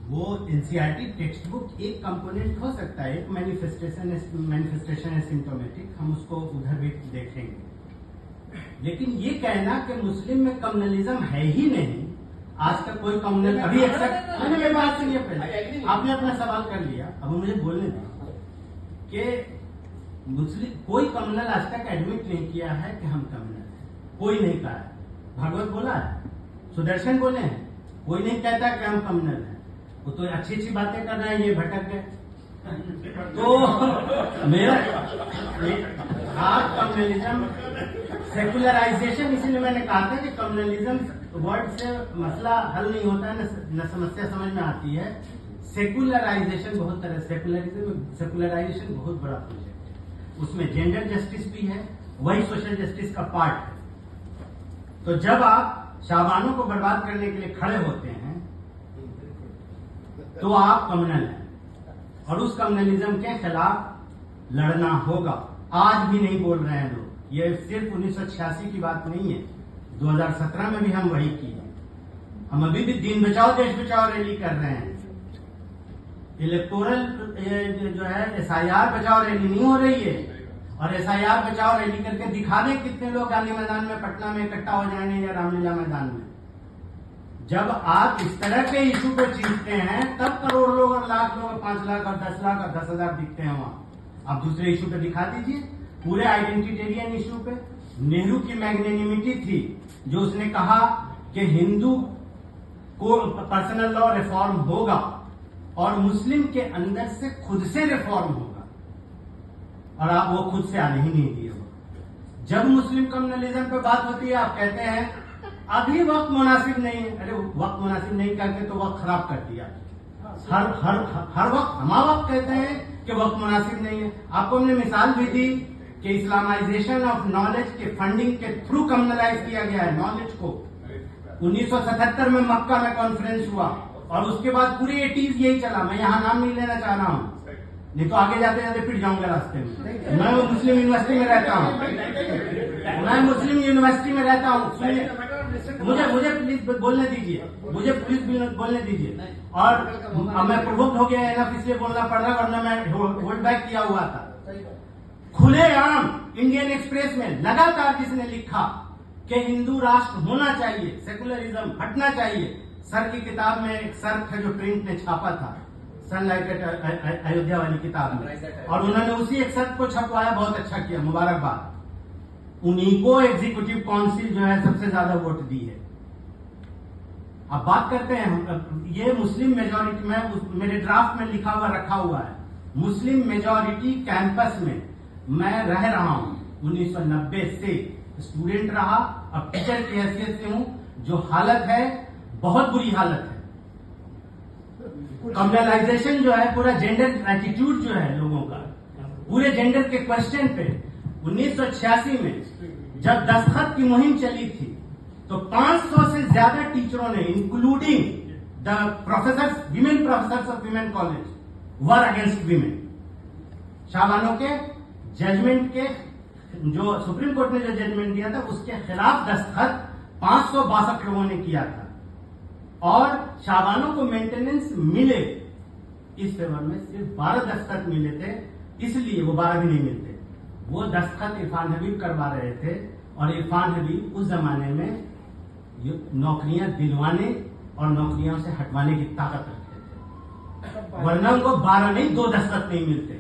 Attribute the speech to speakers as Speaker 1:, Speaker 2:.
Speaker 1: वो NCERT text book एक component हो सकता है, एक मैनिफेस्टेशन है सिम्टोमेटिक, हम उसको उधर भी देखेंगे। लेकिन ये कहना कि मुस्लिम में कम्युनलिज्म है ही नहीं, आज तक कोई कम्युनल अभी एक्सेप्ट, मैंने बात सुनिए पहले, आपने अपना सवाल कर लिया, अब मुझे बोलने दें कि मुस्लिम कोई कम्युनल आज तक एडमिट नहीं किया है कि हम कम्युनल हैं, कोई नहीं कहा है। भागवत बोला है, सुदर्शन बोले हैं, कोई नहीं कहता कि हम कम्युनल हैं। वो तो अच्छी अच्छी बातें कर रहे हैं, ये भटक गए। तो मेरा आप कम्युनलिज्म सेकुलराइजेशन, इसीलिए मैंने कहा था कि कम्युनलिज्म वर्ड से मसला हल नहीं होता है, न समस्या समझ में आती है। सेकुलराइजेशन बहुत तरह, सेकुलराइजेशन बहुत बड़ा प्रोजेक्ट है, उसमें जेंडर जस्टिस भी है, वही सोशल जस्टिस का पार्ट है। तो जब आप शाबानों को बर्बाद करने के लिए खड़े होते हैं तो आप कम्युनल हैं, और उस कम्युनलिज्म के खिलाफ लड़ना होगा। आज भी नहीं बोल रहे हैं लोग, ये सिर्फ 1986 की बात नहीं है, 2017 में भी हम वही की है। हम अभी भी दीन बचाओ देश बचाओ रैली कर रहे हैं। इलेक्टोरल जो है एसआईआर बचाओ रैली नहीं हो रही है, और एसआईआर बचाओ रैली करके दिखा दें कितने लोग गांधी मैदान में, पटना में इकट्ठा हो जाएंगे या रामलीला मैदान में। जब आप इस तरह के इशू पे चीखते हैं तब करोड़ लोग और लाख लोग, 5 लाख और 10 लाख और 10,000 दिखते हैं वहां। आप दूसरे इशू पे दिखा दीजिए, पूरे आइडेंटिटेरियन इशू पे। नेहरू की मैग्नेनिमिटी थी जो उसने कहा कि हिंदू को पर्सनल लॉ रिफॉर्म होगा और मुस्लिम के अंदर से खुद से रिफॉर्म होगा, और आप वो खुद से आने ही नहीं दिए हो। जब मुस्लिम कम्युनलिज्म पे बात होती है आप कहते हैं अभी वक्त मुनासिब नहीं है। अरे वक्त मुनासिब नहीं करके तो वक्त खराब कर दिया। हर वक्त हम वक्त कहते हैं कि वक्त मुनासिब नहीं है। आपको हमने मिसाल भी दी कि इस्लामाइजेशन ऑफ नॉलेज के फंडिंग के थ्रू कम्युनलाइज किया गया है नॉलेज को। 1977 में मक्का में कॉन्फ्रेंस हुआ और उसके बाद पूरे 80s यही चला। मैं यहाँ नाम नहीं लेना चाह रहा हूँ, नहीं तो आगे जाते जाते पिट जाऊंगा रास्ते में। मैं मुस्लिम यूनिवर्सिटी में रहता हूँ, मैं मुस्लिम यूनिवर्सिटी में रहता हूँ। सुनिए, मुझे प्लीज बोलने दीजिए, मुझे प्लीज बोलने दीजिए। और अब मैं प्रोवोक्ड हो गया है ना, इसलिए बोलना पड़ रहा है, वरना मैं होल्ड बैक किया हुआ था। खुलेआम इंडियन एक्सप्रेस में लगातार जिसने लिखा कि हिंदू राष्ट्र होना चाहिए, सेकुलरिज्म हटना चाहिए। सर की किताब में एक सर था जो प्रिंट ने छापा था, सनलाइट अयोध्या वाली किताब में, और उन्होंने उसी एक सर को छपवाया, बहुत अच्छा किया, मुबारकबाद। उन्हीं को एग्जीक्यूटिव काउंसिल जो है सबसे ज्यादा वोट दी है। अब बात करते हैं, ये मुस्लिम मेजॉरिटी में मेरे ड्राफ्ट में लिखा हुआ रखा हुआ है, मुस्लिम मेजॉरिटी कैंपस में मैं रह रहा हूं 1990 से, स्टूडेंट रहा, अब टीचर की हैसियत से हूं। जो हालत है बहुत बुरी हालत है। कम्युनलाइजेशन जो है, पूरा जेंडर एटीट्यूड जो है लोगों का, पूरे जेंडर के क्वेश्चन पे 1986 में जब दस्तखत की मुहिम चली थी तो 500 से ज्यादा टीचरों ने, including the professors, women professors of women college, war against women. शाहबानों के जजमेंट के, जो सुप्रीम कोर्ट ने जो जजमेंट दिया था उसके खिलाफ दस्तखत 562 लोगों ने किया था, और शाहबानों को मेंटेनेंस मिले इस फेवर में सिर्फ 12 दस्तखत मिले थे, इसलिए वो 12 भी नहीं मिलते। वो दस्तखत इरफान हबीब करवा रहे थे, और इरफान हबीब उस जमाने में नौकरियां दिलवाने और नौकरियों से हटवाने की ताकत रखते थे, वरना उनको 12 नहीं 2 दस्तखत नहीं मिलते।